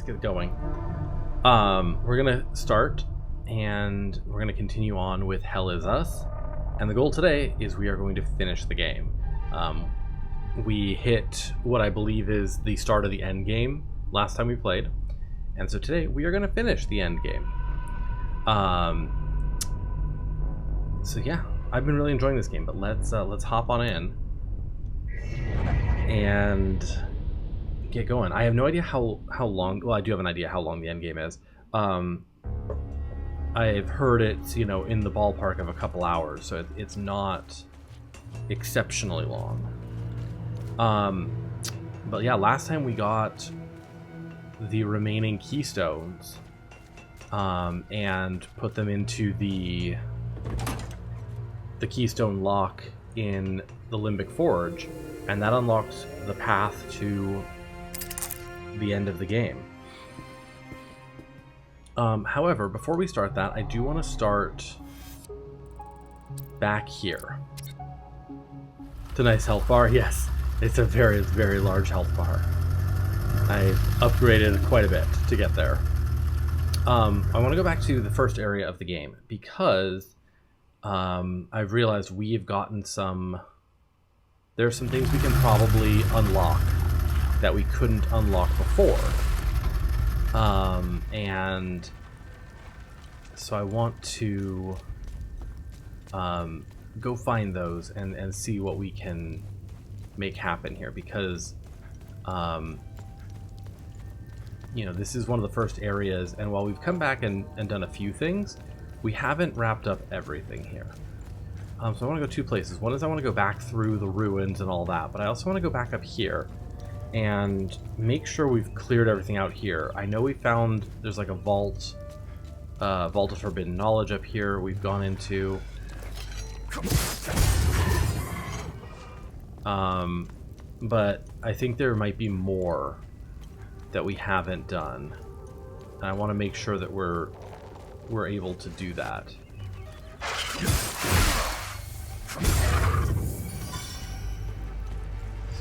let's get going. We're gonna start, and we're gonna continue on with Hell Is Us. And the goal today is we are going to finish the game. We hit what I believe is the start of the end game last time we played, and so today we are going to finish the end game. So yeah, I've been really enjoying this game, but let's hop on in and get going. I have no idea how long. Well, I do have an idea how long the end game is. I've heard it's, you know, in the ballpark of a couple hours, so it's not exceptionally long. But yeah, last time we got the remaining keystones and put them into the keystone lock in the Limbic Forge, and that unlocked the path to the end of the game. However, before we start that, I do want to start back here. It's a nice health bar, yes. It's a very, very large health bar. I've upgraded quite a bit to get there. I want to go back to the first area of the game because I've realized we've gotten there's some things we can probably unlock that we couldn't unlock before. And so I want to go find those and see what we can make happen here, because you know, this is one of the first areas, and while we've come back and done a few things, we haven't wrapped up everything here. So I want to go two places. One is I want to go back through the ruins and all that, but I also want to go back up here and make sure we've cleared everything out here. I know we found there's like a vault of forbidden knowledge up here we've gone into. But I think there might be more that we haven't done, and I want to make sure that we're able to do that.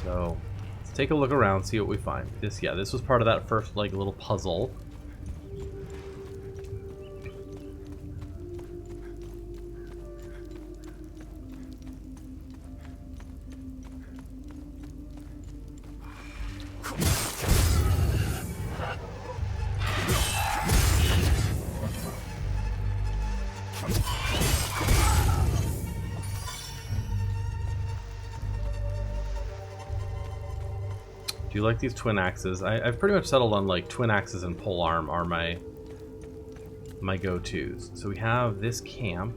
So let's take a look around, see what we find. This was part of that first like little puzzle. Do you like these twin axes? I've pretty much settled on like twin axes and pole arm are my go-tos. So we have this camp.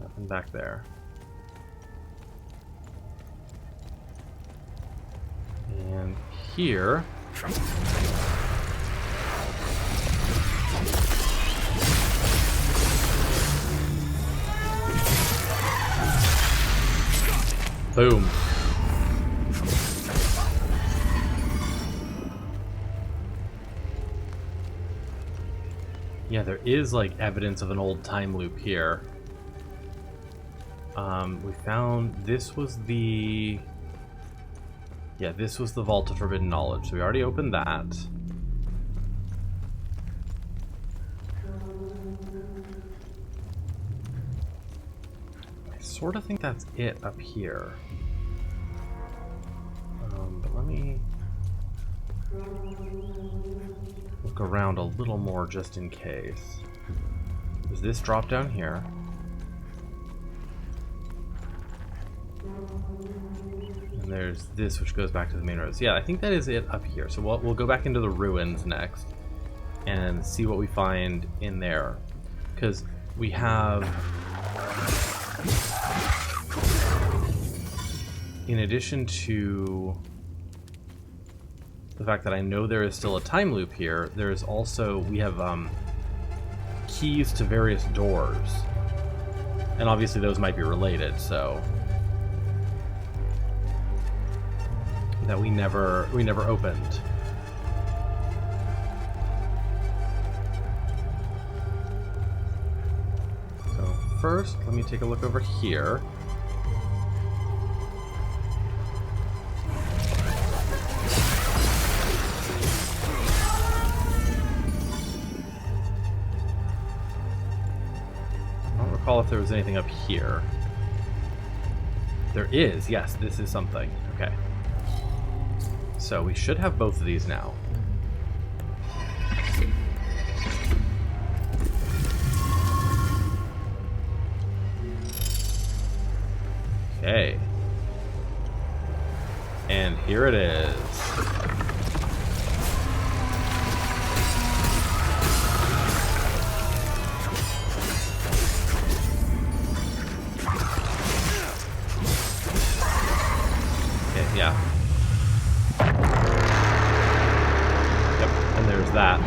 Nothing back there. And here. Boom. Yeah, there is like evidence of an old time loop here. We found this was the Vault of Forbidden Knowledge. So we already opened that. I sort of think that's it up here. But let me look around a little more just in case. There's this drop down here. And there's this, which goes back to the main roads. Yeah, I think that is it up here. So we'll go back into the ruins next and see what we find in there. Because we have, in addition to the fact that I know there is still a time loop here, there is also, we have keys to various doors. And obviously those might be related, so that we never opened. So first, let me take a look over here. recall if there was anything up here. There is. Yes, this is something. Okay. So we should have both of these now. Okay. And here it is. Okay, yeah. Yep, and there's that.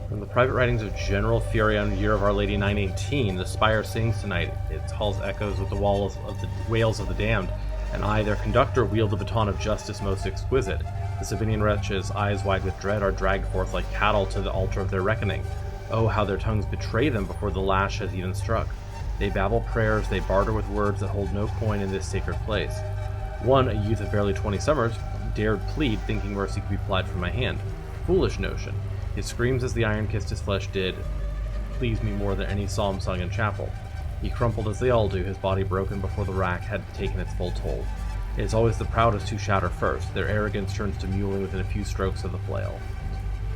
From the private writings of General Fury on the year of Our Lady 918, the spire sings tonight. Its halls echoes with the wails of the damned, and I, their conductor, wield the baton of justice most exquisite. The Sabinian wretches, eyes wide with dread, are dragged forth like cattle to the altar of their reckoning. Oh, how their tongues betray them before the lash has even struck. They babble prayers, they barter with words that hold no coin in this sacred place. One, a youth of barely 20 summers, dared plead, thinking mercy could be plied from my hand. Foolish notion. His screams as the iron kissed his flesh did please me more than any psalm sung in chapel. He crumpled as they all do, his body broken before the rack had taken its full toll. It is always the proudest who shatter first. Their arrogance turns to mewling within a few strokes of the flail.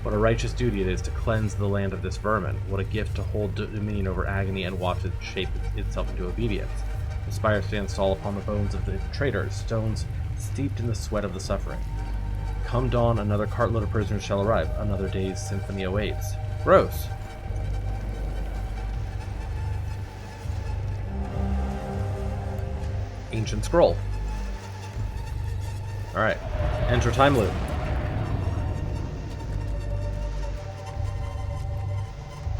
What a righteous duty it is to cleanse the land of this vermin. What a gift to hold dominion over agony and watch it shape itself into obedience. The spire stands tall upon the bones of the traitors, stones steeped in the sweat of the suffering. Come dawn, another cartload of prisoners shall arrive. Another day's symphony awaits. Gross. Ancient scroll. Alright. Enter Timeloop.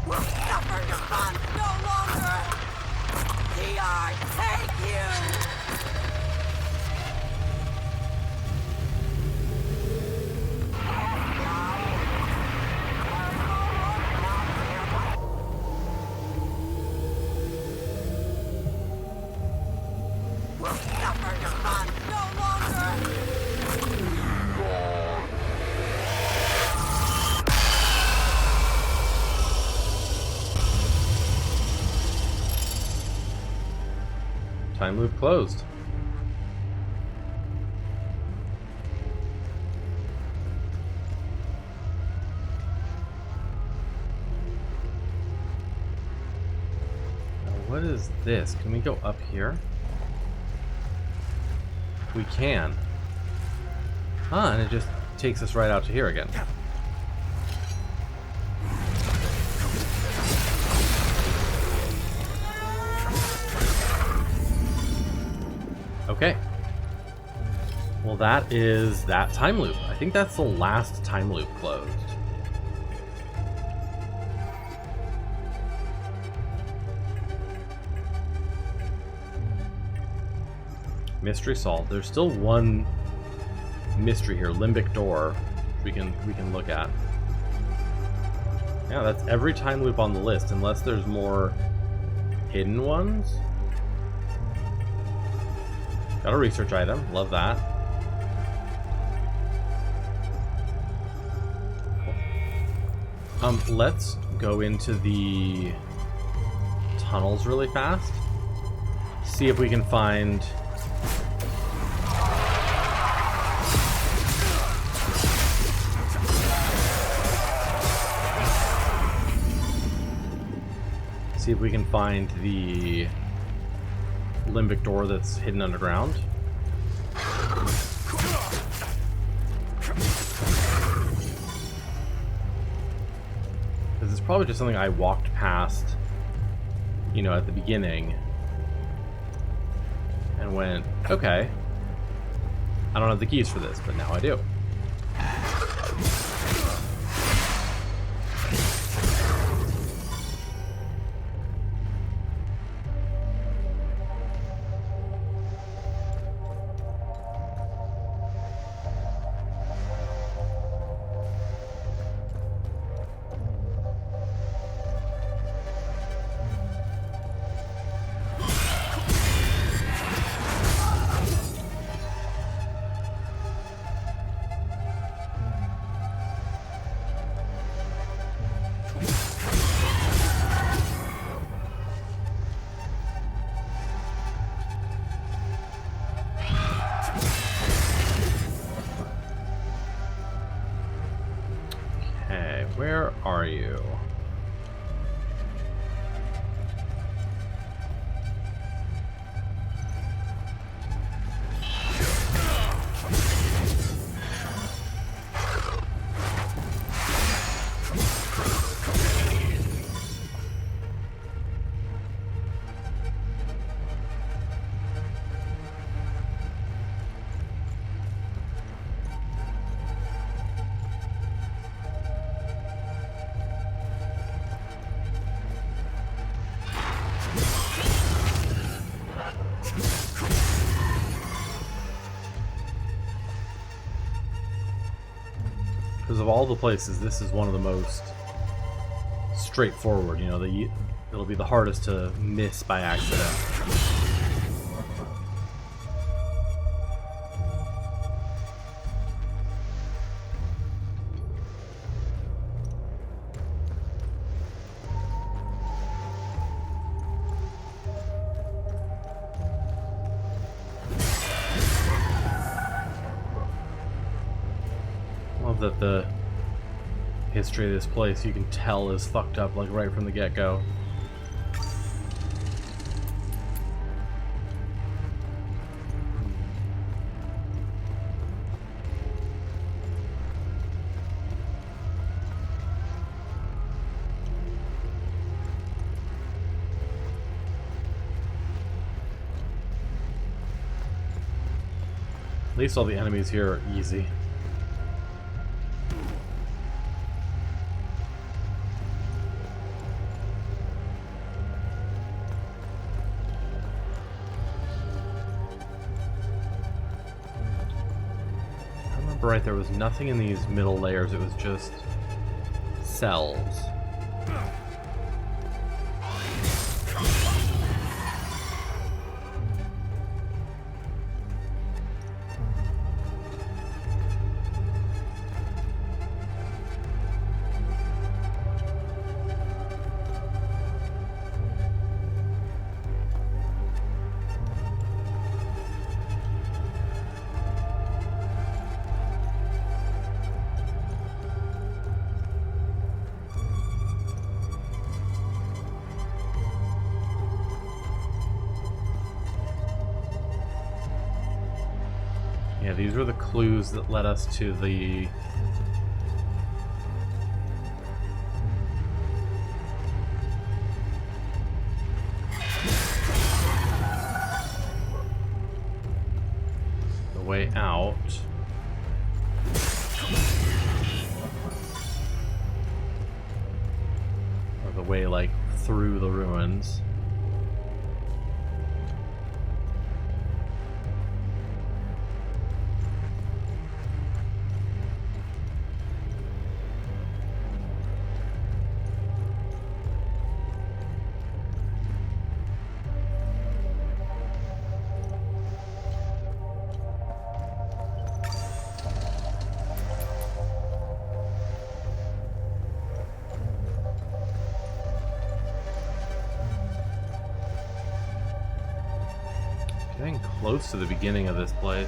We'll suffer your fun no longer! DR, take you! We'll suffer your fun no longer! Timeloop closed. Now, what is this? Can we go up here? We can. Ah, and it just takes us right out to here again. Okay. Well, that is that time loop. I think that's the last time loop closed. Mystery solved. There's still one mystery here, limbic door, we can look at. Yeah, that's every time loop on the list, unless there's more hidden ones. Got a research item, love that. Let's go into the tunnels really fast. See if we can find the limbic door that's hidden underground. Because it's probably just something I walked past, you know, at the beginning and went, okay, I don't have the keys for this, but now I do. Because of all the places, this is one of the most straightforward. You know, it'll be the hardest to miss by accident. That the history of this place you can tell is fucked up like right from the get-go. At least all the enemies here are easy. Right, there was nothing in these middle layers, it was just cells. Yeah, these were the clues that led us to the way out. Or the way, like, through the ruins. Getting close to the beginning of this place.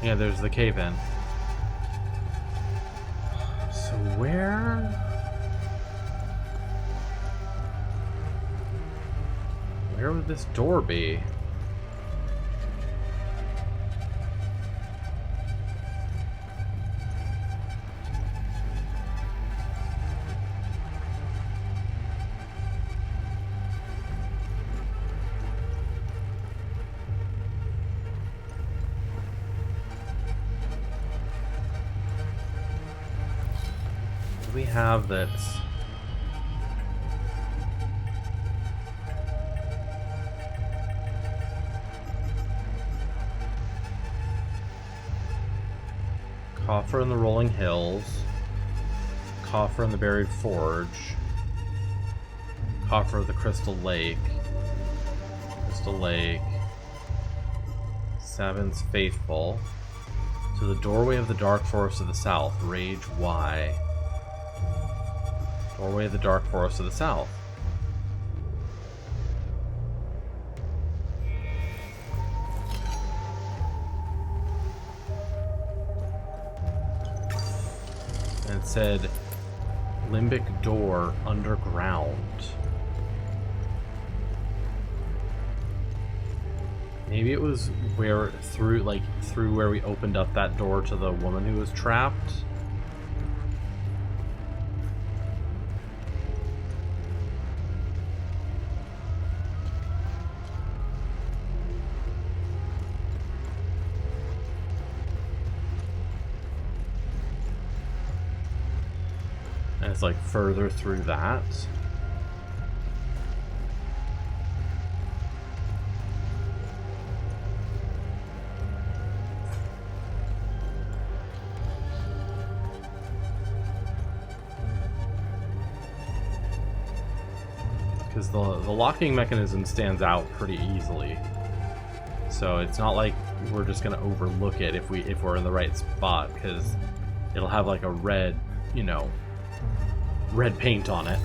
Yeah, there's the cave-in. So where would this door be? We have that's Coffer in the Rolling Hills, Coffer in the Buried Forge, Coffer of the Crystal Lake, Savon's Faithful, to the Doorway of the Dark Forest of the South, Rage Y. Doorway of the Dark Forest of the South. And it said Limbic Door Underground. Maybe it was through where we opened up that door to the woman who was trapped. And it's like further through that. because the locking mechanism stands out pretty easily. So it's not like we're just gonna overlook it if we're in the right spot, because it'll have like a red, you know, red paint on it.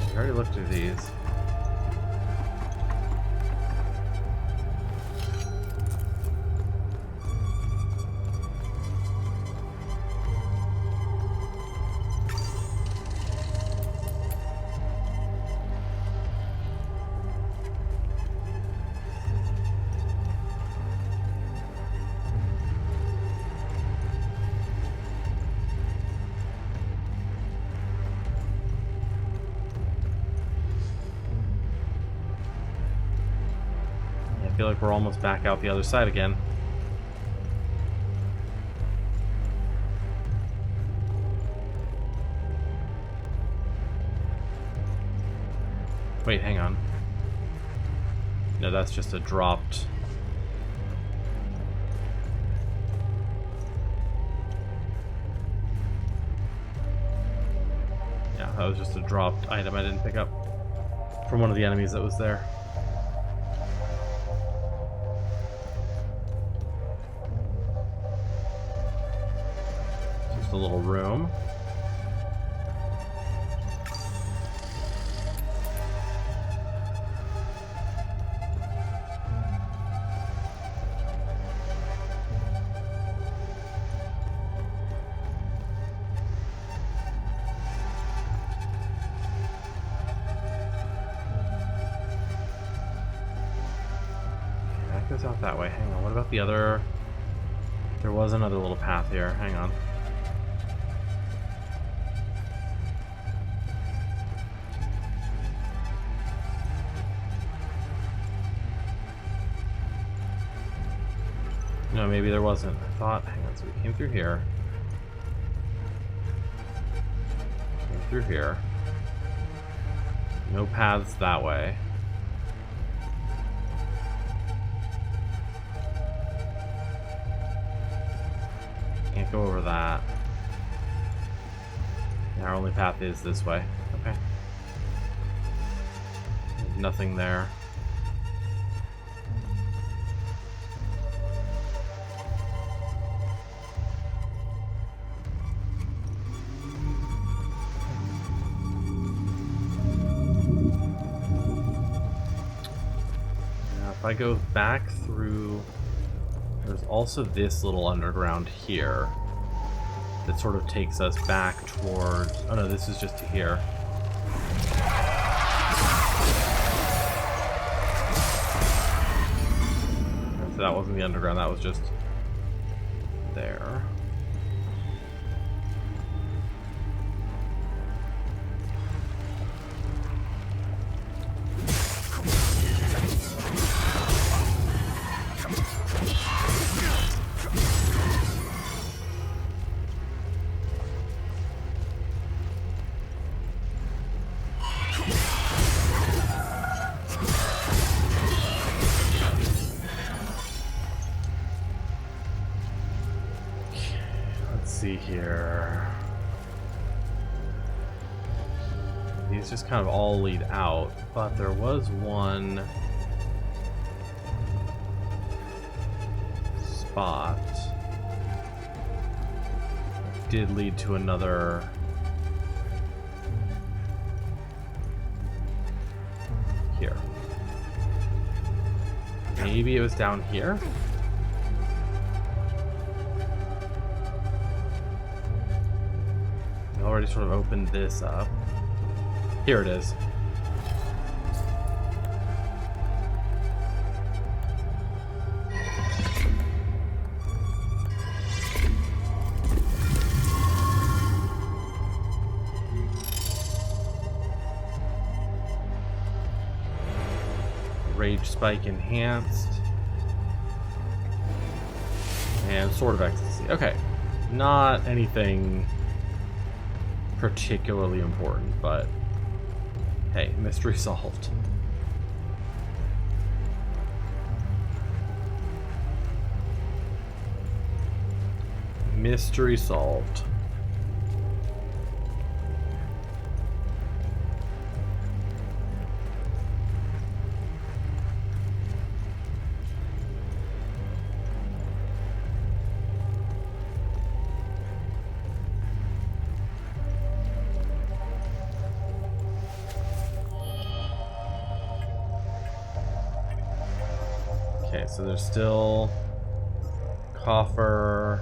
I already looked through these. I feel like we're almost back out the other side again. Wait, hang on. No, that's just a dropped... Yeah, that was just a dropped item I didn't pick up from one of the enemies that was there. Just a little room. Goes out that way. Hang on, what about the other? There was another little path here. Hang on. No, maybe there wasn't. I thought, hang on, so we came through here. Came through here. No paths that way. Can't go over that. And our only path is this way. Okay. There's nothing there. Now, if I go back through... There's also this little underground here that sort of takes us back towards... Oh no, this is just to here. So that wasn't the underground, that was just there. See here. These just kind of all lead out, but there was one spot that did lead to another. Here. Maybe it was down here? Already sort of opened this up. Here it is. Rage spike enhanced. And sword of ecstasy. Okay. Not anything particularly important, but hey, mystery solved. Mystery solved. Okay, so there's still coffer.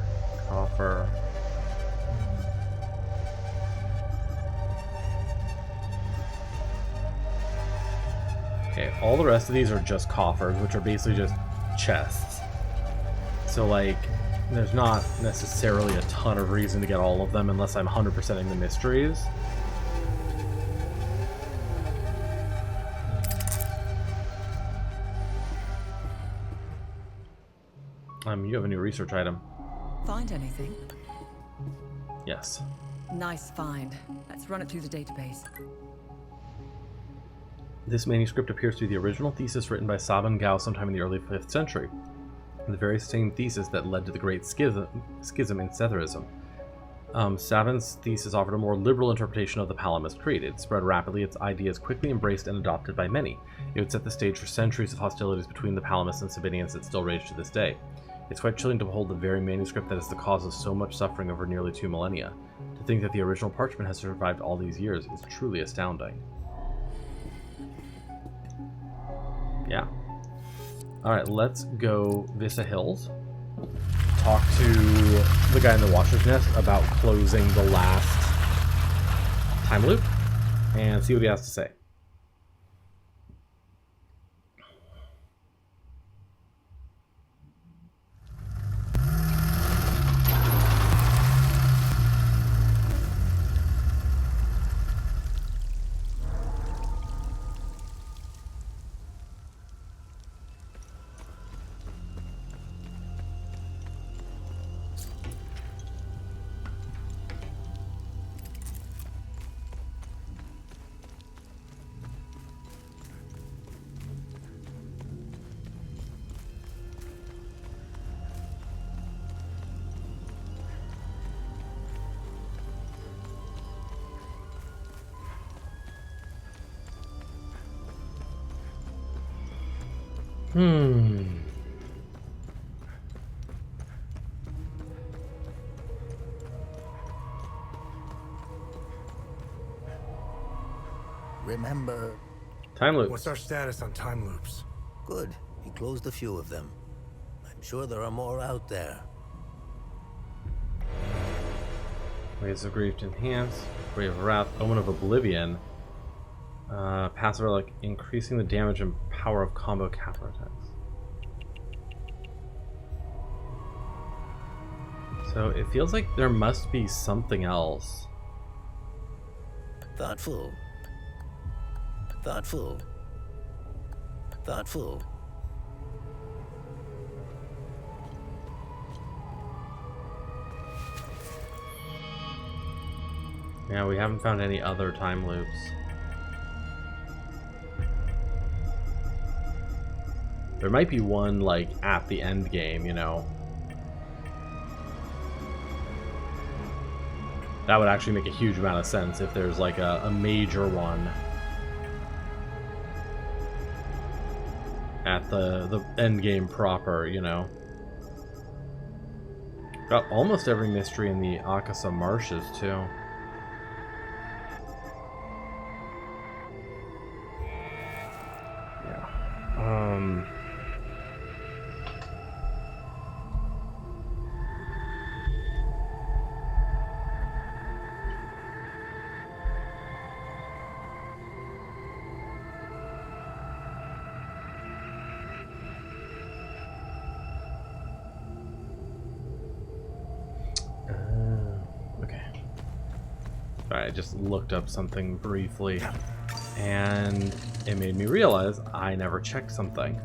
Okay, all the rest of these are just coffers, which are basically just chests. So, like, there's not necessarily a ton of reason to get all of them unless I'm 100%ing the mysteries. You have a new research item. Find anything? Yes. Nice find. Let's run it through the database. This manuscript appears to be the original thesis written by Sabin Gao sometime in the early 5th century. The very same thesis that led to the Great Schism in Setherism. Sabin's thesis offered a more liberal interpretation of the Palamist Creed. It spread rapidly, its ideas quickly embraced and adopted by many. It would set the stage for centuries of hostilities between the Palamists and Sabinians that still rage to this day. It's quite chilling to behold the very manuscript that is the cause of so much suffering over nearly 2 millennia. To think that the original parchment has survived all these years is truly astounding. Yeah. Alright, let's go Vista Hills. Talk to the guy in the Watcher's Nest about closing the last time loop and see what he has to say. Remember... Time loops. What's our status on time loops? Good. We closed a few of them. I'm sure there are more out there. Waves of Grief to enhance. Wave of Wrath. Omen of Oblivion. Passive relic, increasing the damage and power of combo counter attacks. So it feels like there must be something else. Thoughtful. Thoughtful. Thoughtful. Yeah, we haven't found any other time loops. There might be one, like, at the end game, you know. That would actually make a huge amount of sense if there's, like, a major one at the end game proper, you know. Got almost every mystery in the Acasa Marshes, too. I just looked up something briefly, and it made me realize I never checked something.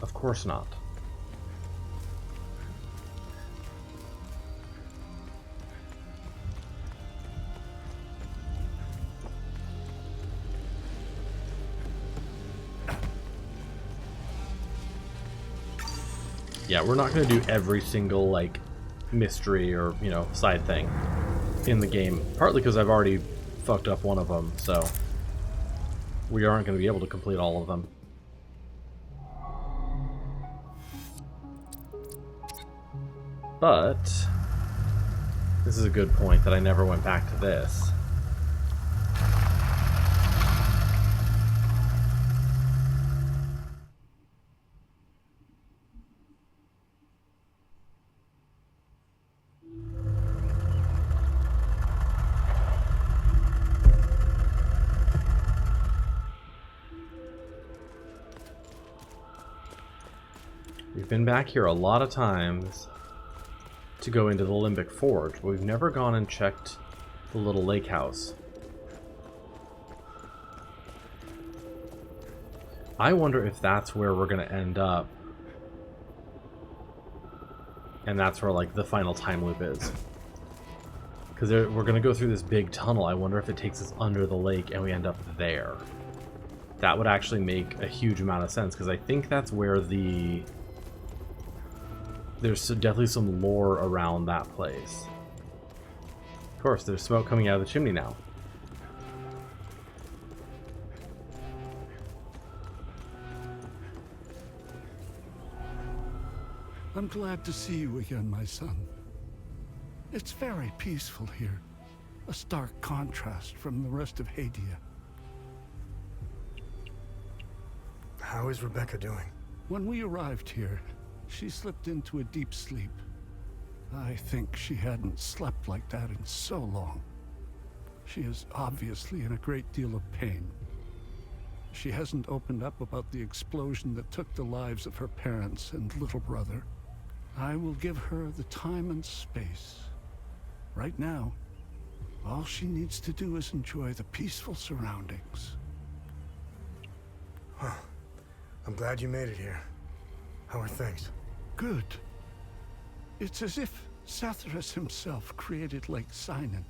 Of course not. Yeah, we're not going to do every single, like, mystery or, you know, side thing in the game. Partly because I've already fucked up one of them, so we aren't going to be able to complete all of them. But this is a good point that I never went back to this. We've been back here a lot of times to go into the Limbic Forge, but we've never gone and checked the little lake house. I wonder if that's where we're going to end up. And that's where, like, the final time loop is. Because we're going to go through this big tunnel. I wonder if it takes us under the lake and we end up there. That would actually make a huge amount of sense, because I think that's where the... There's definitely some lore around that place. Of course, there's smoke coming out of the chimney now. I'm glad to see you again, my son. It's very peaceful here. A stark contrast from the rest of Hadia. How is Rebecca doing? When we arrived here, she slipped into a deep sleep. I think she hadn't slept like that in so long. She is obviously in a great deal of pain. She hasn't opened up about the explosion that took the lives of her parents and little brother. I will give her the time and space. Right now, all she needs to do is enjoy the peaceful surroundings. Huh. I'm glad you made it here. How are things? Good. It's as if Sethrus himself created Lake Cynon.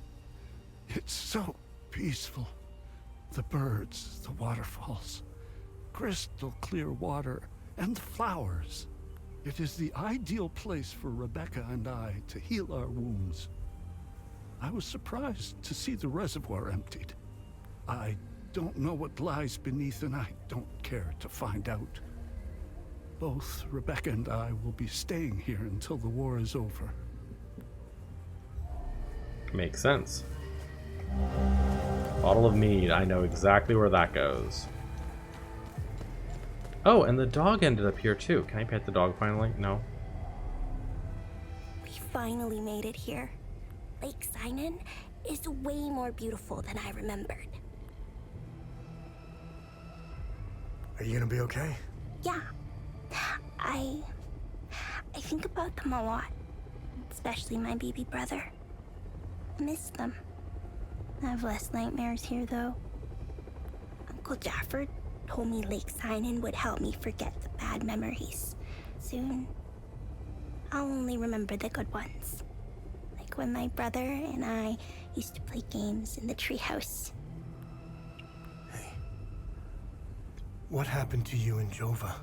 It's so peaceful. The birds, the waterfalls, crystal clear water, and the flowers. It is the ideal place for Rebecca and I to heal our wounds. I was surprised to see the reservoir emptied. I don't know what lies beneath, and I don't care to find out. Both Rebecca and I will be staying here until the war is over. Makes sense. Bottle of mead. I know exactly where that goes. Oh, and the dog ended up here too. Can I pet the dog finally? No. We finally made it here. Lake Cynon is way more beautiful than I remembered. Are you gonna be okay? Yeah. I think about them a lot. Especially my baby brother. I miss them. I have less nightmares here, though. Uncle Jafford told me Lake Cynon would help me forget the bad memories. Soon, I'll only remember the good ones. Like when my brother and I used to play games in the treehouse. Hey. What happened to you and Jova?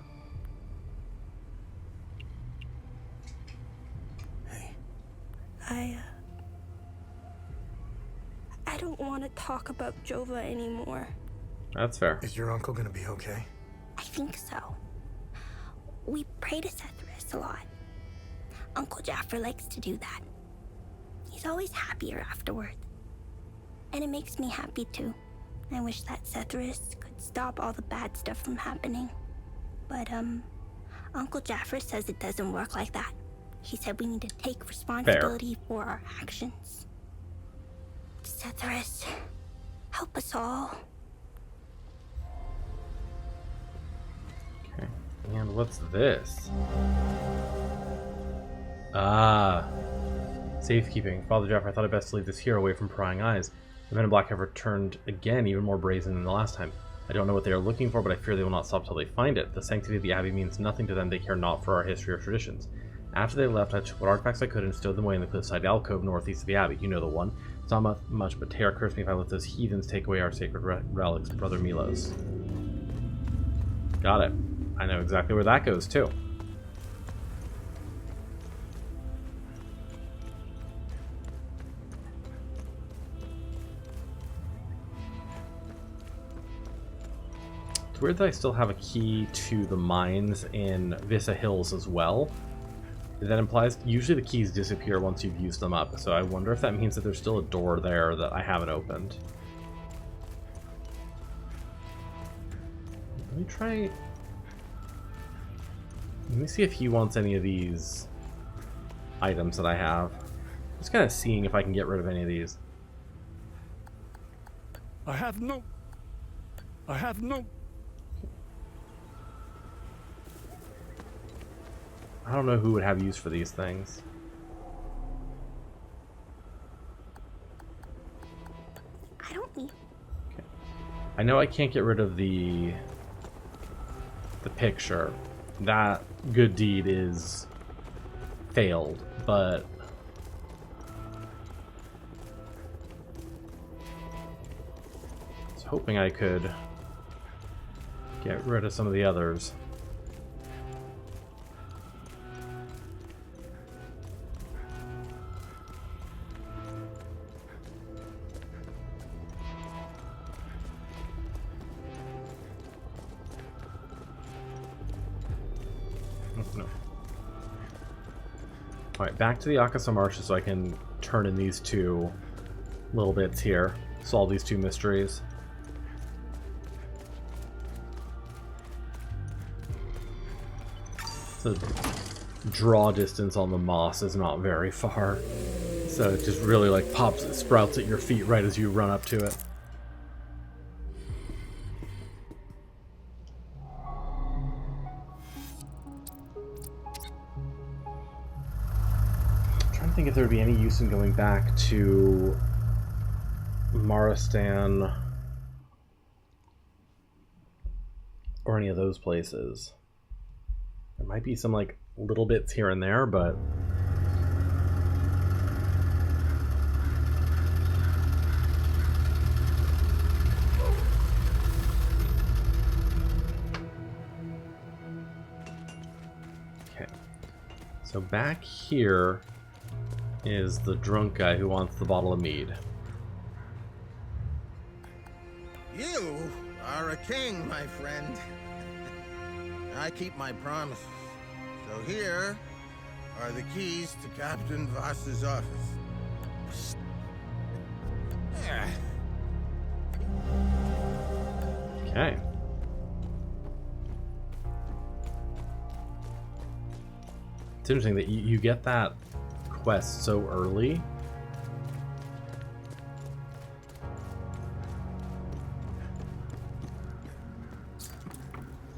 Hey. I don't want to talk about Jova anymore. That's fair. Is your uncle gonna be okay? I think so. We pray to Sethrus a lot. Uncle Jaffer likes to do that. He's always happier afterward. And it makes me happy too. I wish that Sethrus could stop all the bad stuff from happening. But, Uncle Jaffer says it doesn't work like that. He said we need to take responsibility for our actions. Sethrus, help us all. Okay. And what's this? Ah. Safekeeping. Father Jeff, I thought it best to leave this here away from prying eyes. The men in black have returned again, even more brazen than the last time. I don't know what they are looking for, but I fear they will not stop till they find it. The sanctity of the Abbey means nothing to them. They care not for our history or traditions. After they left, I took what artifacts I could and stowed them away in the cliffside alcove northeast of the Abbey. You know the one. It's not much, but Terra cursed me if I let those heathens take away our sacred relics, Brother Milos. Got it. I know exactly where that goes, too. It's weird that I still have a key to the mines in Vissa Hills as well. That implies usually the keys disappear once you've used them up, so I wonder if that means that there's still a door there that I haven't opened. Let me try... Let me see if he wants any of these items that I have. Just kind of seeing if I can get rid of any of these. I have no... I don't know who would have use for these things. I don't need. Okay. I know I can't get rid of the picture. That good deed is failed, but I was hoping I could get rid of some of the others. No. Alright, back to the Acasa Marshes so I can turn in these two little bits here. Solve these two mysteries. The draw distance on the moss is not very far. So it just really like pops, it sprouts at your feet right as you run up to it. I think if there would be any use in going back to Maristan or any of those places. There might be some like little bits here and there, but okay. So back here is the drunk guy who wants the bottle of mead. You are a king, my friend. I keep my promises. So here are the keys to Captain Voss's office. Okay. It's interesting that you get that quest so early.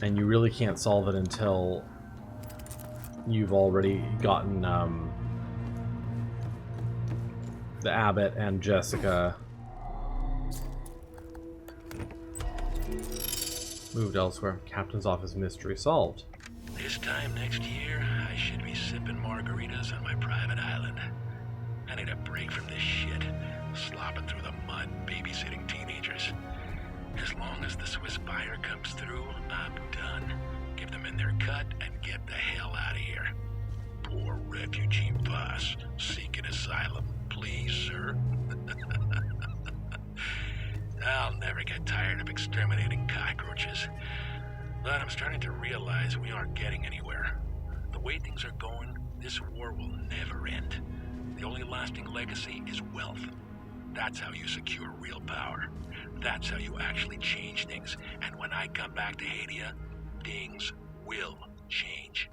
And you really can't solve it until you've already gotten the Abbot and Jessica moved elsewhere. Captain's office mystery solved. This time next year, I should be sipping margaritas on my private island. I need a break from this shit. Slopping through the mud, babysitting teenagers. As long as the Swiss buyer comes through, I'm done. Give them in their cut and get the hell out of here. Poor refugee boss, seeking asylum. Please, sir. I'll never get tired of exterminating cockroaches. But I'm starting to realize we aren't getting anywhere. The way things are going, this war will never end. The only lasting legacy is wealth. That's how you secure real power. That's how you actually change things. And when I come back to Hadia, things will change.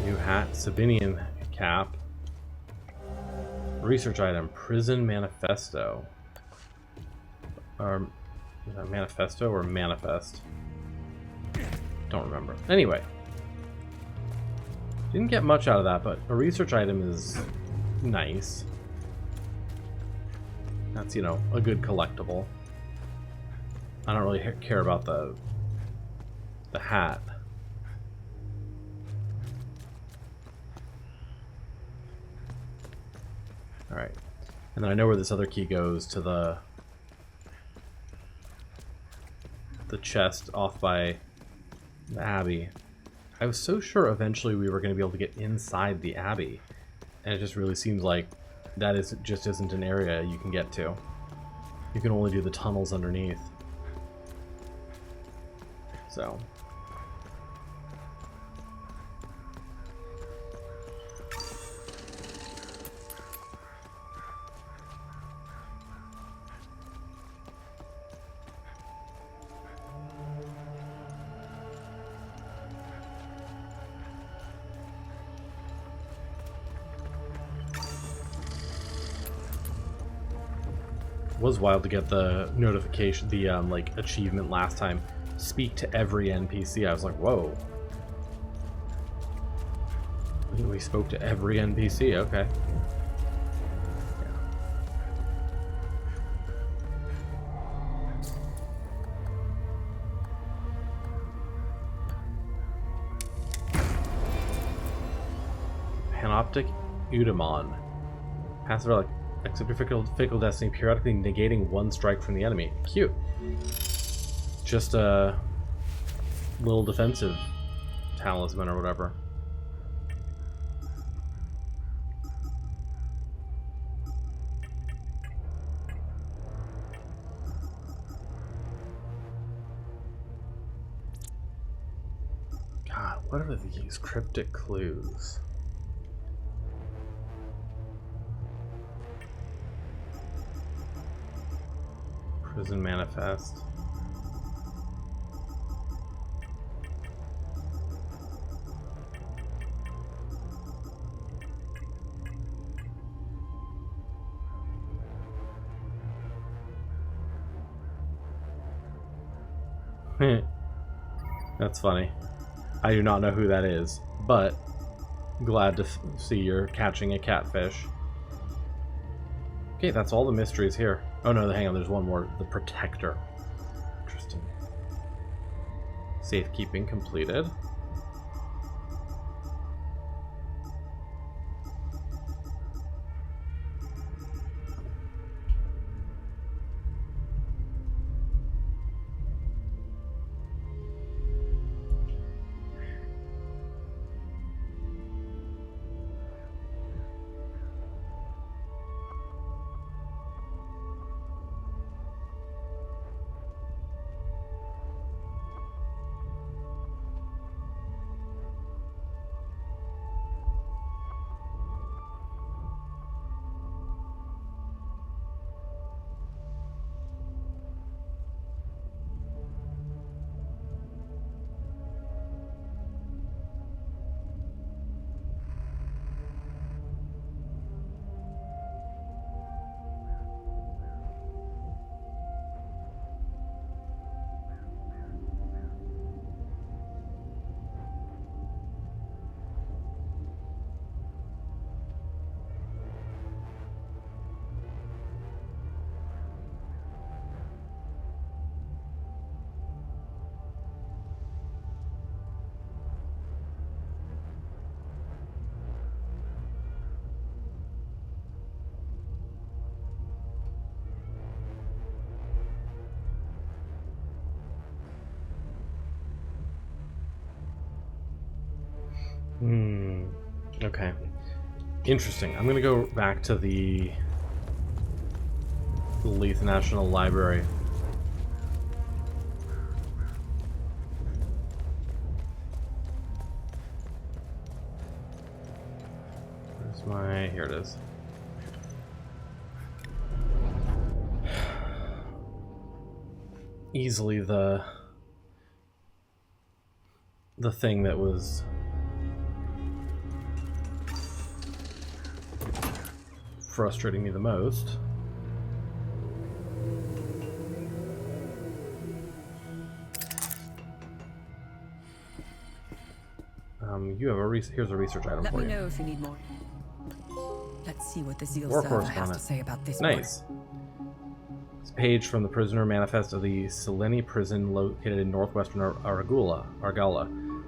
New hat, Sabinian cap. Research item, prison manifesto. Is that manifesto or manifest? Don't remember. Anyway. Didn't get much out of that, but a research item is nice. That's, you know, a good collectible. I don't really care about the hat. Alright. And then I know where this other key goes, to the chest off by the Abbey. I was so sure eventually we were going to be able to get inside the Abbey. And it just really seems like that just isn't an area you can get to. You can only do the tunnels underneath. So. It was wild to get the notification, the like achievement last time. Speak to every NPC. I was like, whoa. We spoke to every NPC. Okay. Panoptic Eudemon. Passive relic. Accept your fickle destiny, periodically negating one strike from the enemy. Cute. Just a little defensive talisman or whatever. God, what are these cryptic clues? Prison manifest. That's funny. I do not know who that is, but glad to see you're catching a catfish. Okay, that's all the mysteries here. Oh no, hang on, there's one more. The Protector. Interesting. Safekeeping completed. Okay. Interesting. I'm gonna go back to the Lethe National Library. Where's my... Here it is. Easily the thing that was frustrating me the most. You have a here's a research item Let for me you. know if you need more. Let's see what the Zeal War server has correspondent. to say about this Nice. It's a page from the prisoner manifest of the Seleni prison located in northwestern Argala.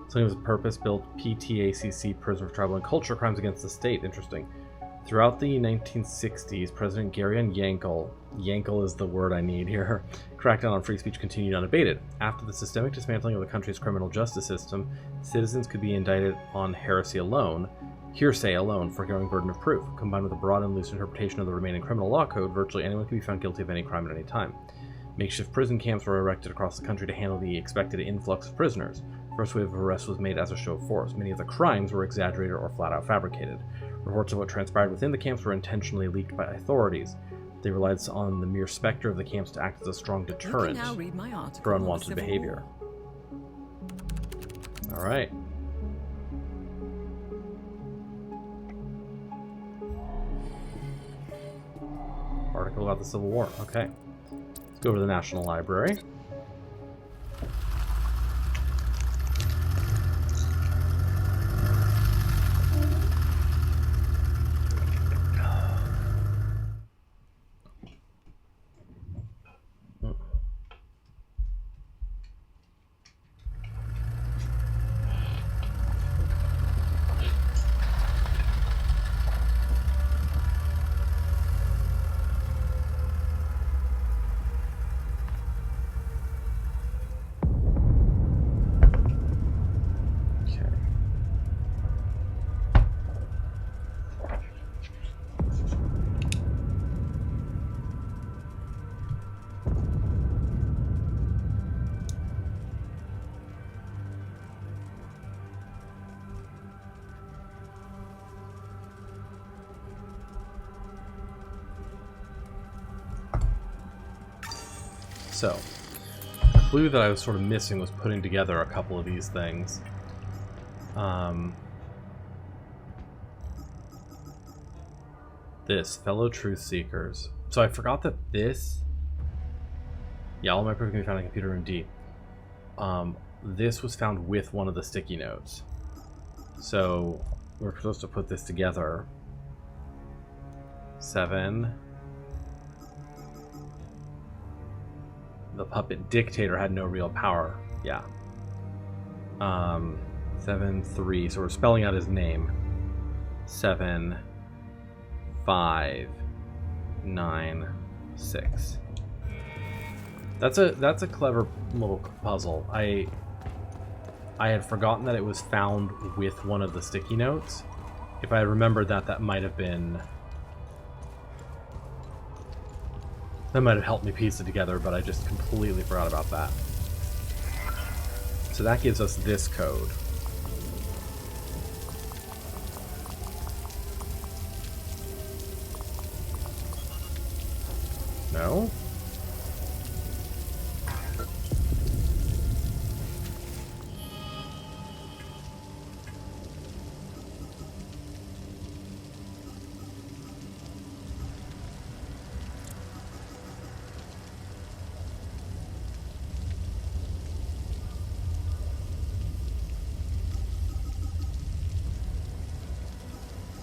Something was a purpose-built PTACC prison for tribal and culture crimes against the state. Interesting. Throughout the 1960s, President Garion Yankel is the word I need here, crackdown on free speech continued unabated. After the systemic dismantling of the country's criminal justice system, citizens could be indicted on heresy alone, hearsay alone, for growing burden of proof. Combined with a broad and loose interpretation of the remaining criminal law code, virtually anyone can be found guilty of any crime at any time. Makeshift prison camps were erected across the country to handle the expected influx of prisoners. First wave of arrests was made as a show of force. Many of the crimes were exaggerated or flat-out fabricated. Reports of what transpired within the camps were intentionally leaked by authorities. They relied on the mere specter of the camps to act as a strong deterrent You can now read my article for on the unwanted Civil behavior. War. All right. Article about the Civil War. Okay. Let's go over to the National Library. So, the clue that I was sort of missing was putting together a couple of these things. This, fellow truth seekers. So I forgot that this... Yeah, all my proof can be found in computer room D. This was found with one of the sticky notes. So, we're supposed to put this together. 7... The puppet dictator had no real power. Yeah. 7-3. So we're spelling out his name. 7 5 9 6. That's a clever little puzzle. I had forgotten that it was found with one of the sticky notes. If I had remembered that, that might have been... That might have helped me piece it together, but I just completely forgot about that. So that gives us this code. No?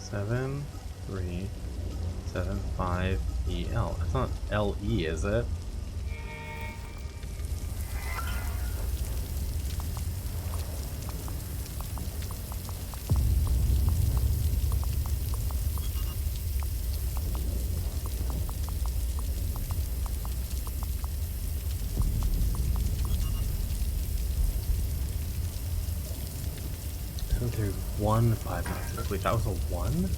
Seven, 3, 7, 5, EL. That's not LE, is it? There's 1, 5, 9, 6. Wait, that was a 1?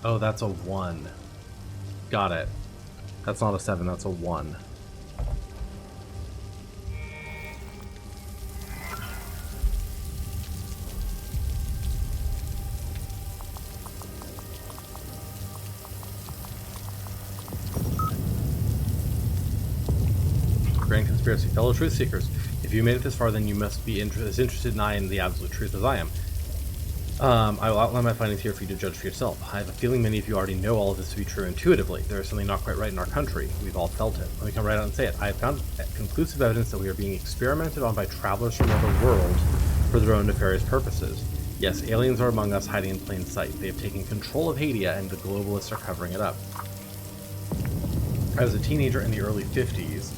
Oh, that's a 1. Got it. That's not a 7, that's a 1. Grand Conspiracy. Fellow Truth Seekers, if you made it this far, then you must be as interested in the absolute truth as I am. I will outline my findings here for you to judge for yourself. I have a feeling many of you already know all of this to be true intuitively. There is something not quite right in our country. We've all felt it. Let me come right out and say it. I have found conclusive evidence that we are being experimented on by travelers from another world for their own nefarious purposes. Yes, aliens are among us, hiding in plain sight. They have taken control of Hadia, and the globalists are covering it up. I was a teenager in the early 50s,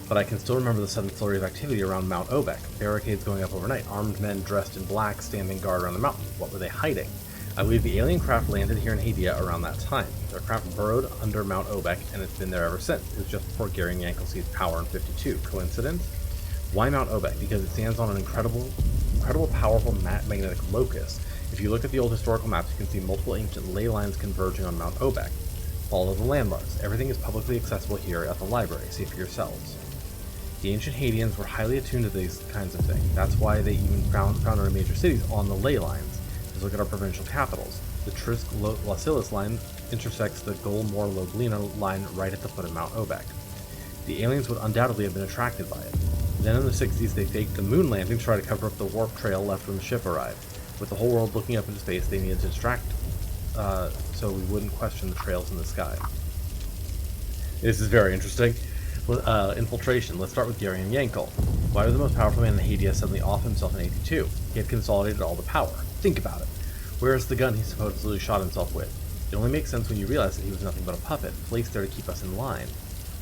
but I can still remember the sudden flurry of activity around Mount Obek. Barricades going up overnight, armed men dressed in black standing guard around the mountain. What were they hiding? I believe the alien craft landed here in Hadia around that time. Their craft burrowed under Mount Obek, and it's been there ever since. It was just before Gary Yankel seized power in 52. Coincidence? Why Mount Obek? Because it stands on an incredible powerful magnetic locus. If you look at the old historical maps, you can see multiple ancient ley lines converging on Mount Obek. Follow the landmarks. Everything is publicly accessible here at the library. See for yourselves. The ancient Haitians were highly attuned to these kinds of things. That's why they even founded our major cities on the ley lines. Just look at our provincial capitals. The Trisk-Lasilis line intersects the Gol-Mor-Loblina line right at the foot of Mount Obek. The aliens would undoubtedly have been attracted by it. Then in the 60s, they faked the moon landing to try to cover up the warp trail left when the ship arrived. With the whole world looking up into space, they needed to distract so we wouldn't question the trails in the sky. This is very interesting. Infiltration. Let's start with Garion Yankel. Why was the most powerful man in Hadia suddenly off himself in 82? He had consolidated all the power. Think about it. Where is the gun he supposedly shot himself with? It only makes sense when you realize that he was nothing but a puppet, placed there to keep us in line.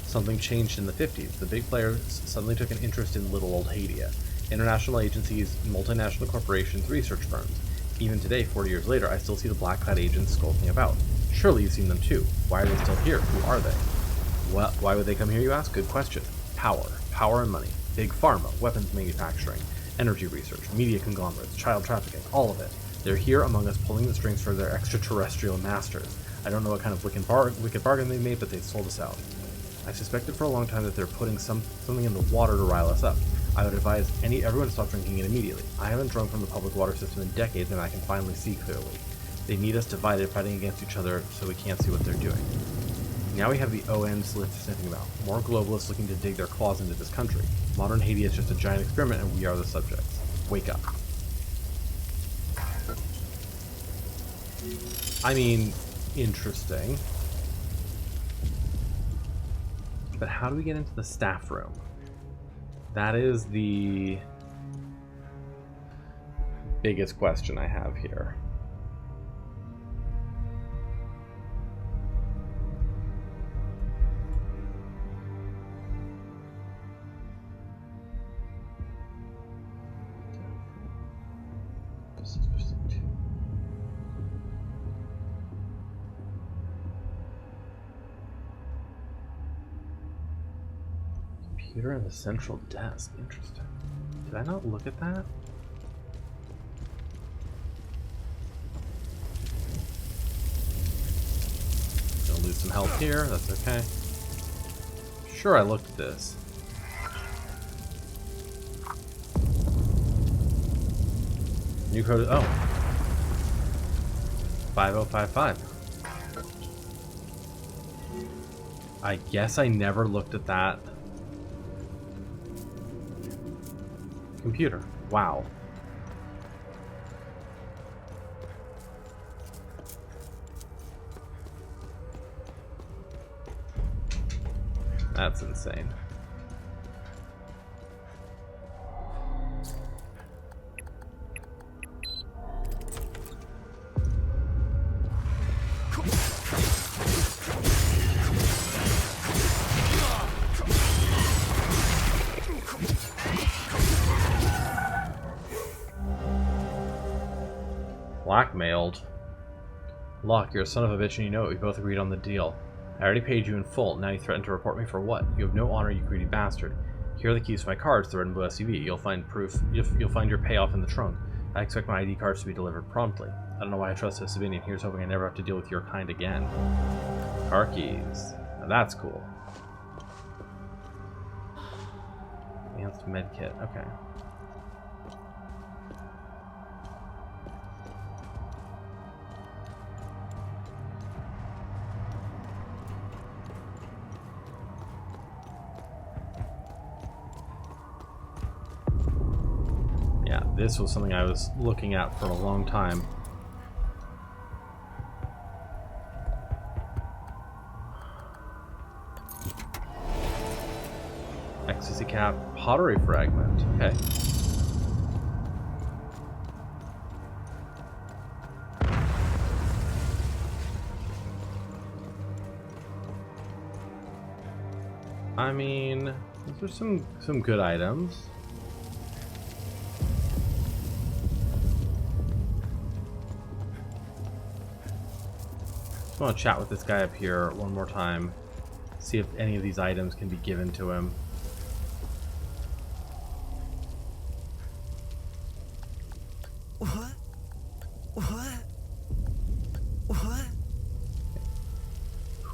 Something changed in the 50s. The big players suddenly took an interest in little old Hadia. International agencies, multinational corporations, research firms. Even today, 40 years later, I still see the black-clad agents skulking about. Surely you've seen them too. Why are they still here? Who are they? Why would they come here, you ask? Good question. Power. Power and money. Big pharma, weapons manufacturing, energy research, media conglomerates, child trafficking, all of it. They're here among us pulling the strings for their extraterrestrial masters. I don't know what kind of wicked bargain they made, but they sold us out. I suspected for a long time that they're putting something in the water to rile us up. I would advise everyone to stop drinking it immediately. I haven't drunk from the public water system in decades, and I can finally see clearly. They need us divided, fighting against each other, so we can't see what they're doing. Now we have the ON sniffing about. More globalists looking to dig their claws into this country. Modern Haiti is just a giant experiment, and we are the subjects. Wake up. I mean, interesting. But how do we get into the staff room? That is the biggest question I have here. Computer in the central desk. Interesting. Did I not look at that? Gonna lose some health here. That's okay. Sure, I looked at this. New code. Oh. 5055. I guess I never looked at that. Computer. Wow. That's insane. Blackmailed. Locke, you're a son of a bitch and you know it. We both agreed on the deal. I already paid you in full. Now you threaten to report me for what? You have no honor, you greedy bastard. Here are the keys to my cards, the red and blue SUV. You'll find proof. You'll find your payoff in the trunk. I expect my ID cards to be delivered promptly. I don't know why I trust a civilian. Here's hoping I never have to deal with your kind again. Car keys. Now that's cool. Enhanced medkit. Okay. This was something I was looking at for a long time. Ecstasy cap, pottery fragment. Okay. I mean, those are some good items. I want to chat with this guy up here one more time, see if any of these items can be given to him.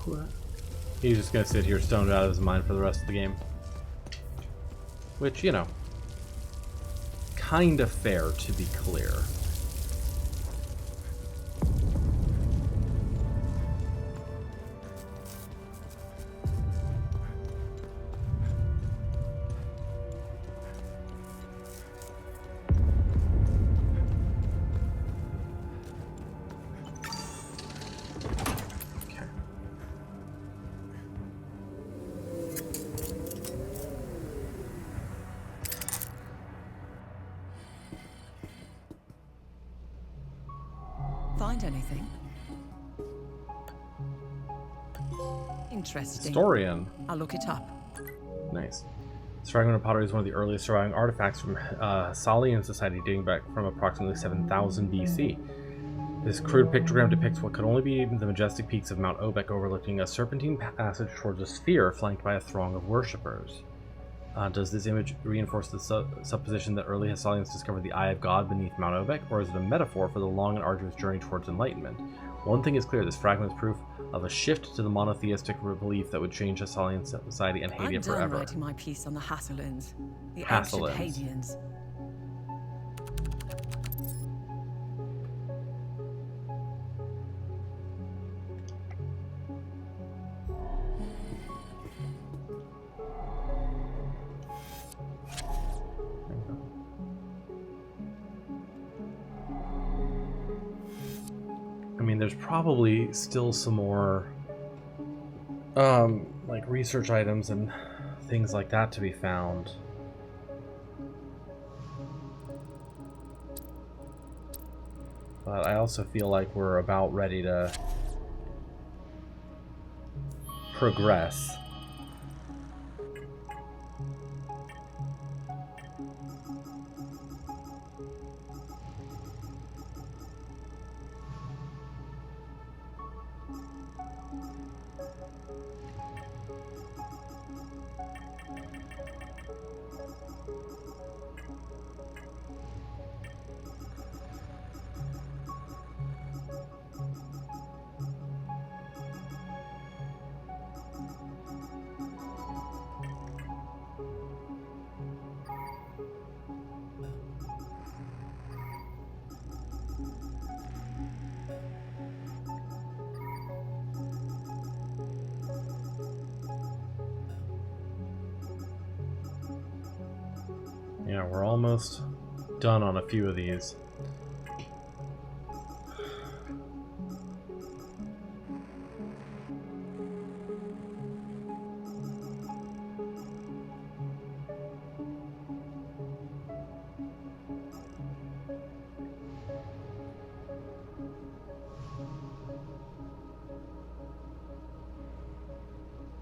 What? He's just gonna sit here stoned out of his mind for the rest of the game. Which, you know, kind of fair, to be clear. Find anything? Interesting. Historian. I'll look it up. Nice. This fragment of pottery is one of the earliest surviving artifacts from Salian society dating back from approximately 7000 BC. This crude pictogram depicts what could only be the majestic peaks of Mount Obek overlooking a serpentine passage towards a sphere flanked by a throng of worshippers. Does this image reinforce the supposition that early Thessalians discovered the Eye of God beneath Mount Obek, or is it a metaphor for the long and arduous journey towards enlightenment? One thing is clear, this fragment is proof of a shift to the monotheistic belief that would change Thessalian society and Hadia I'm forever. done writing my piece on the Hasselins, the Hasselins. ancient Hadians. I mean, there's probably still some more, like research items and things like that to be found. But I also feel like we're about ready to progress. Yeah, we're almost done on a few of these.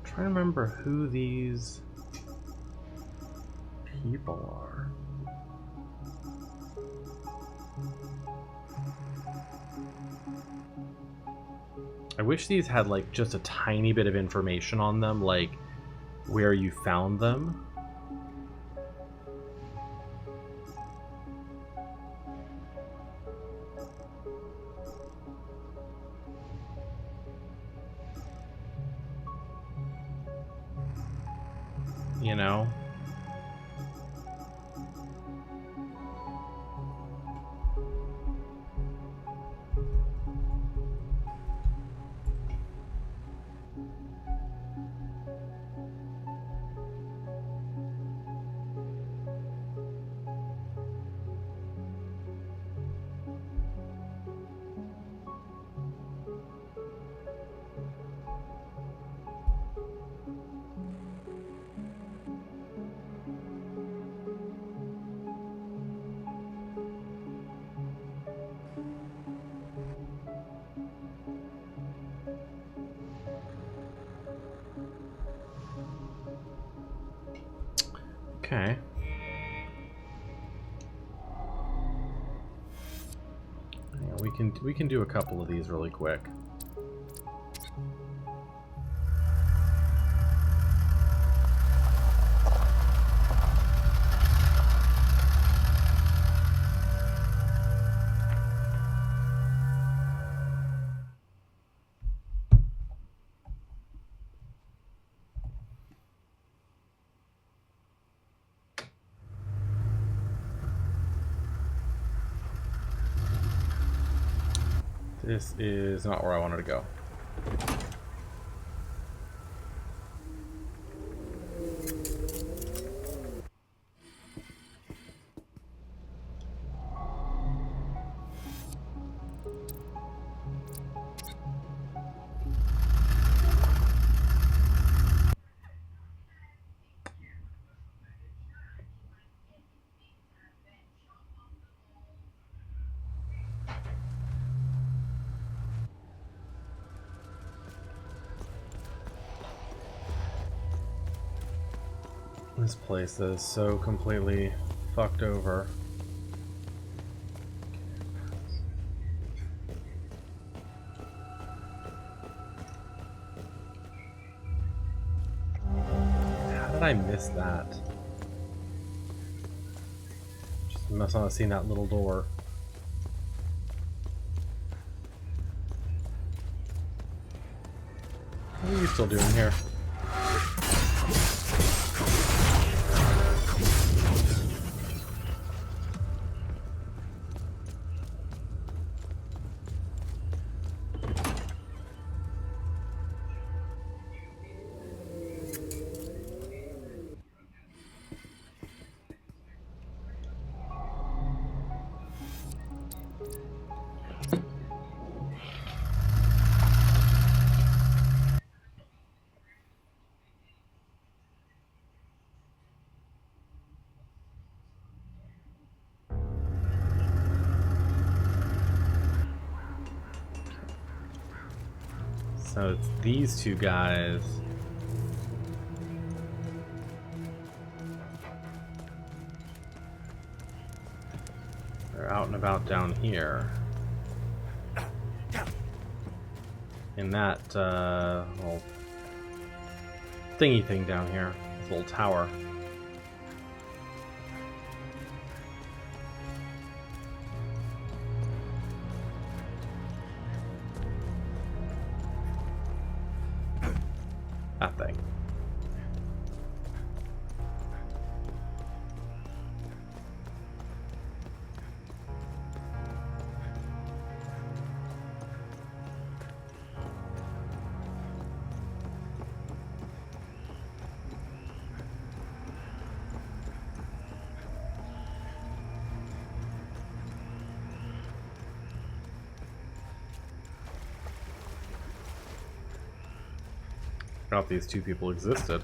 Trying to remember who these people are. I wish these had like just a tiny bit of information on them, like where you found them. You know? Okay. Yeah, we can do a couple of these really quick. This is not where I wanted to go. This place is so completely fucked over. How did I miss that? Just must not have seen that little door. What are you still doing here? So it's these two guys. They're out and about down here. In that little thingy thing down here. This little tower. That thing. Forgot these two people existed.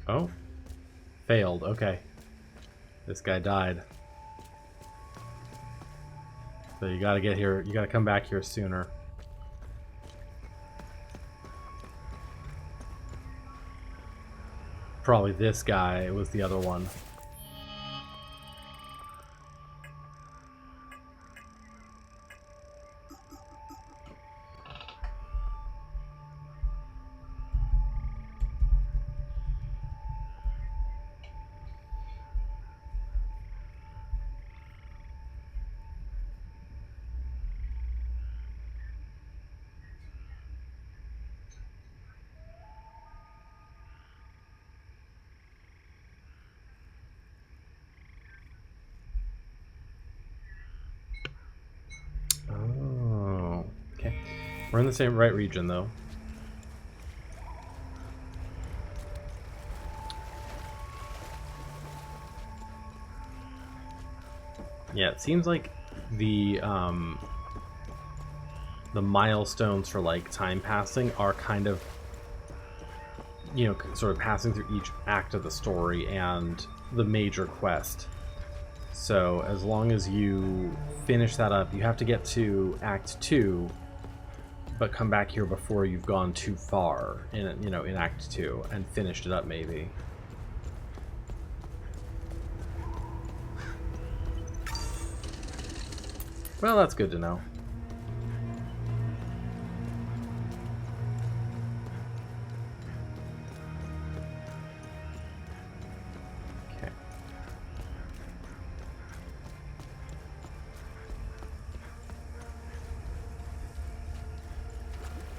Oh? Failed, okay. This guy died. So you gotta get here, you gotta come back here sooner. Probably this guy was the other one. Oh, okay. We're in the same right region, though. Yeah, it seems like the milestones for like time passing are kind of, you know, sort of passing through each act of the story and the major quest. So as long as you finish that up, you have to get to Act 2, but come back here before you've gone too far in, you know, in Act 2 and finished it up maybe. Well, that's good to know. Okay.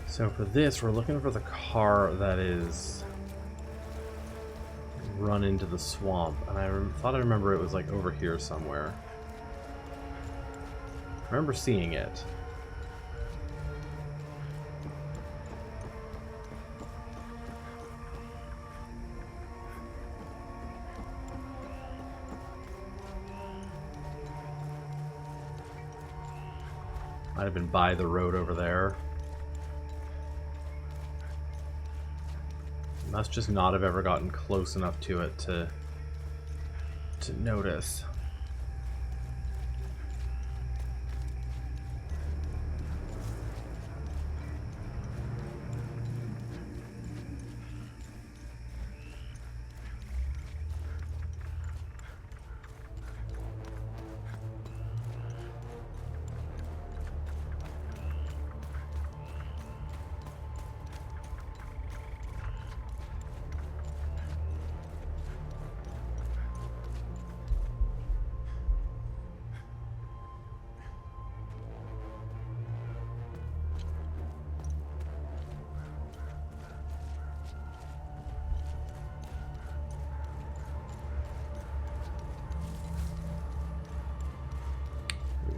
So for this, we're looking for the car that is run into the swamp, and I thought I remember it was like over here somewhere. I remember seeing it. Might have been by the road over there. Must just not have ever gotten close enough to it to notice.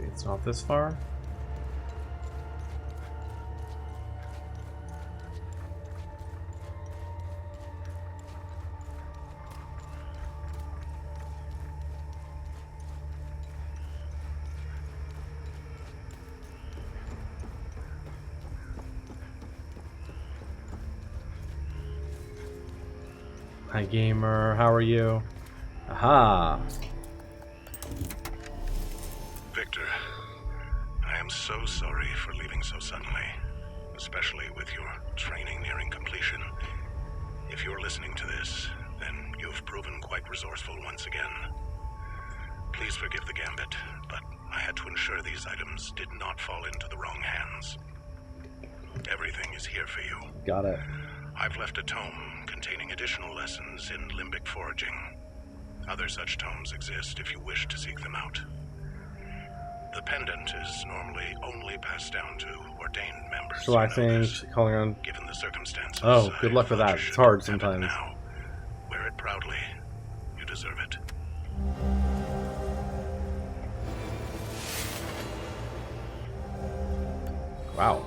It's not this far. Hi gamer, how are you? Aha! Victor, I am so sorry for leaving so suddenly, especially with your training nearing completion. If you're listening to this, then you've proven quite resourceful once again. Please forgive the gambit, but I had to ensure these items did not fall into the wrong hands. Everything is here for you. Got it. I've left a tome containing additional lessons in limbic foraging. Other such tomes exist if you wish to seek them out. The pendant is normally only passed down to ordained members. So I think calling on. Given the circumstances. Oh, good luck with that. It's hard Have it sometimes. now. Wear it proudly. You deserve it. Wow.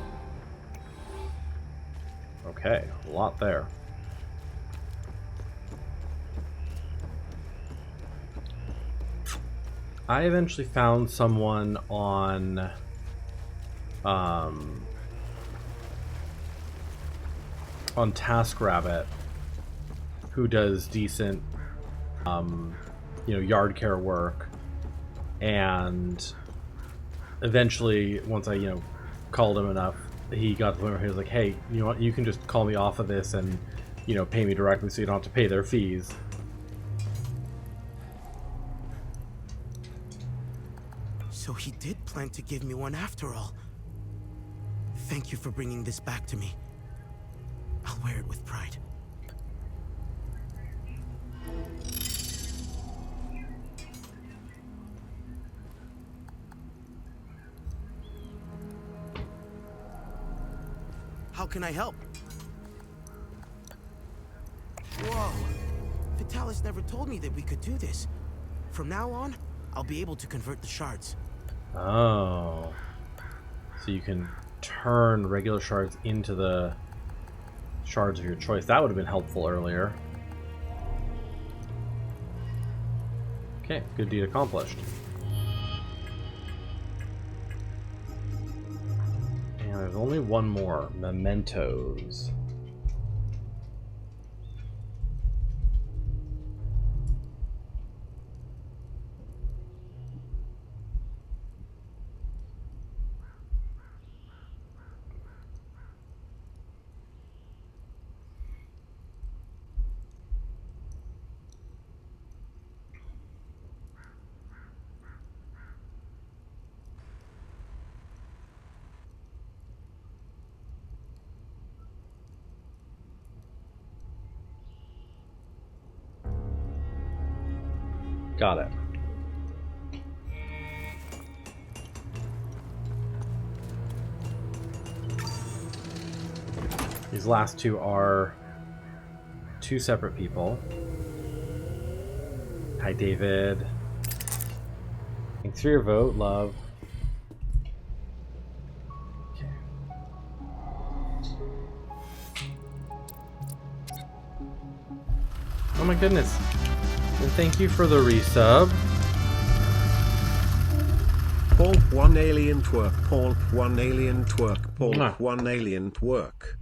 Okay, a lot there. I eventually found someone on TaskRabbit who does decent yard care work, and eventually once I called him enough, he got to the point where he was like, hey, you know what, you can just call me off of this and pay me directly so you don't have to pay their fees. So he did plan to give me one after all. Thank you for bringing this back to me. I'll wear it with pride. How can I help? Whoa! Vitalis never told me that we could do this. From now on, I'll be able to convert the shards. Oh. So you can turn regular shards into the shards of your choice. That would have been helpful earlier. Okay, good deed accomplished. And there's only one more. Mementos. Got it. These last two are two separate people. Hi, David. Thanks for your vote, love. Okay. Oh my goodness. And thank you for the resub. Paul 1 alien twerk, Paul 1 alien twerk, Paul Mwah. 1 alien twerk.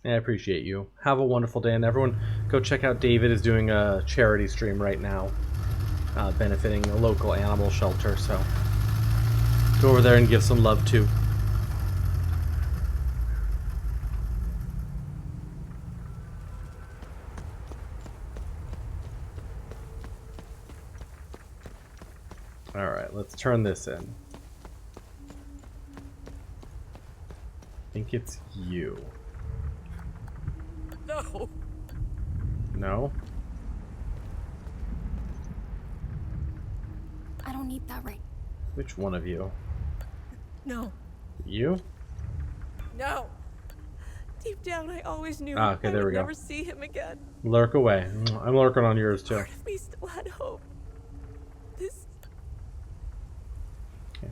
I appreciate you. Have a wonderful day, and everyone go check out David is doing a charity stream right now, benefiting a local animal shelter, so go over there and give some love too. Alright, let's turn this in. I think it's you. No. No? I don't need that right. Which one of you? No. You? No. Deep down, I always knew Ah, okay, I there would we go. never see him again. Lurk away. I'm lurking on yours too. Part of me still had hope. This. Okay.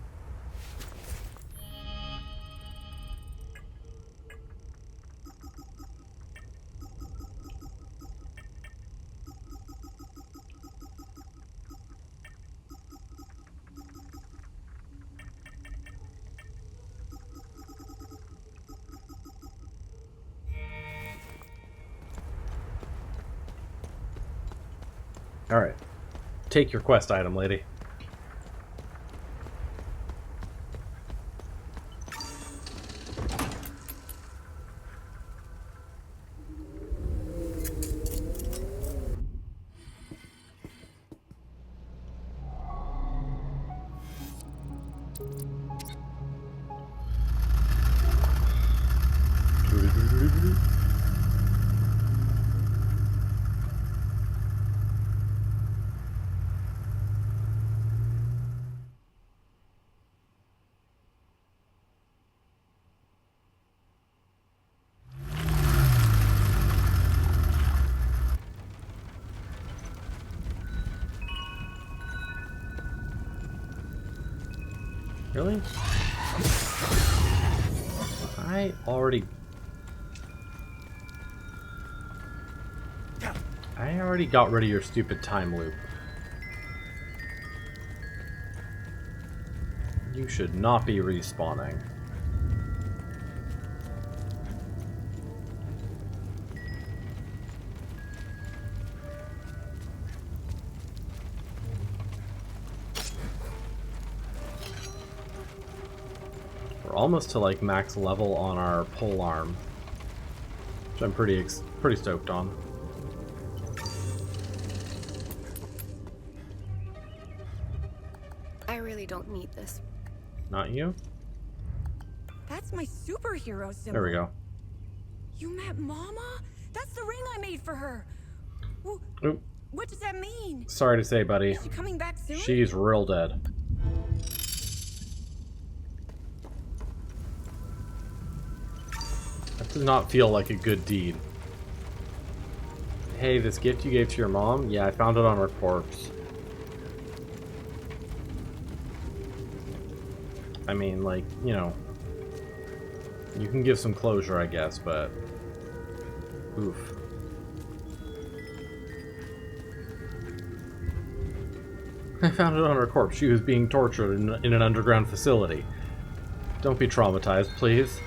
Alright. Take your quest item, lady. Really? I already got rid of your stupid time loop. You should not be respawning. We're almost to like max level on our pole arm, which I'm pretty stoked on. I really don't need this. Not you? That's my superhero symbol. There we go. You met Mama? That's the ring I made for her. Well, Oop. what does that mean? Sorry to say, buddy. Is she coming back soon? She's real dead. That does not feel like a good deed. Hey, this gift you gave to your mom? Yeah, I found it on her corpse. I mean, like, you know, you can give some closure, I guess, but oof. I found it on her corpse. She was being tortured in an underground facility. Don't be traumatized, please.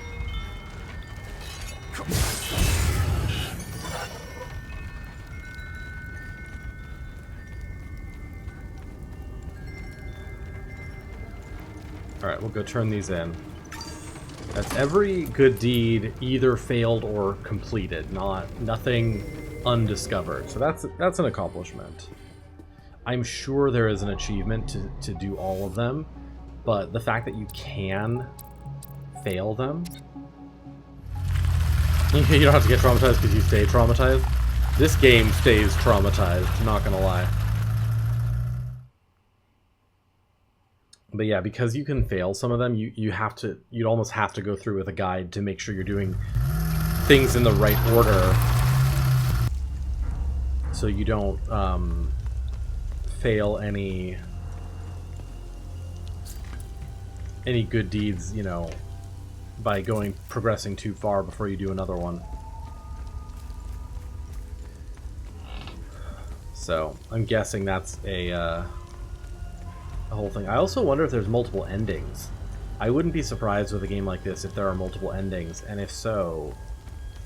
Alright, we'll go turn these in. That's every good deed either failed or completed, nothing undiscovered. So that's an accomplishment. I'm sure there is an achievement to do all of them, but the fact that you can fail them... You don't have to get traumatized because you stay traumatized. This game stays traumatized, not gonna lie. But yeah, because you can fail some of them, you'd almost have to go through with a guide to make sure you're doing things in the right order so you don't fail any good deeds, you know, by progressing too far before you do another one. So I'm guessing that's a whole thing. I also wonder if there's multiple endings. I wouldn't be surprised with a game like this if there are multiple endings, and if so,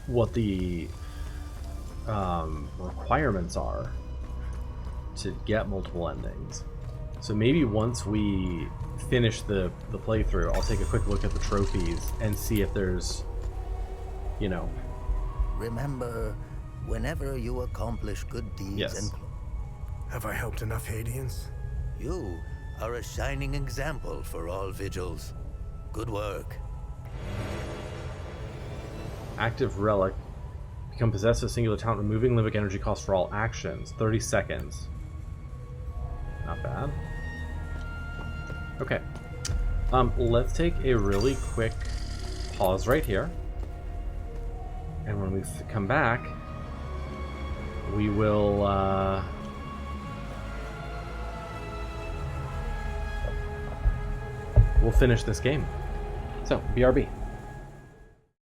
what the requirements are to get multiple endings. So maybe once we finish the playthrough, I'll take a quick look at the trophies and see if there's, you know... Remember, whenever you accomplish good deeds Yes. Have I helped enough Hadians? You are a shining example for all vigils. Good work. Active relic. Become possessed of a singular talent, removing limbic energy cost for all actions. 30 seconds. Not bad. Okay. Let's take a really quick pause right here. And when we come back, we will we'll finish this game. So, BRB.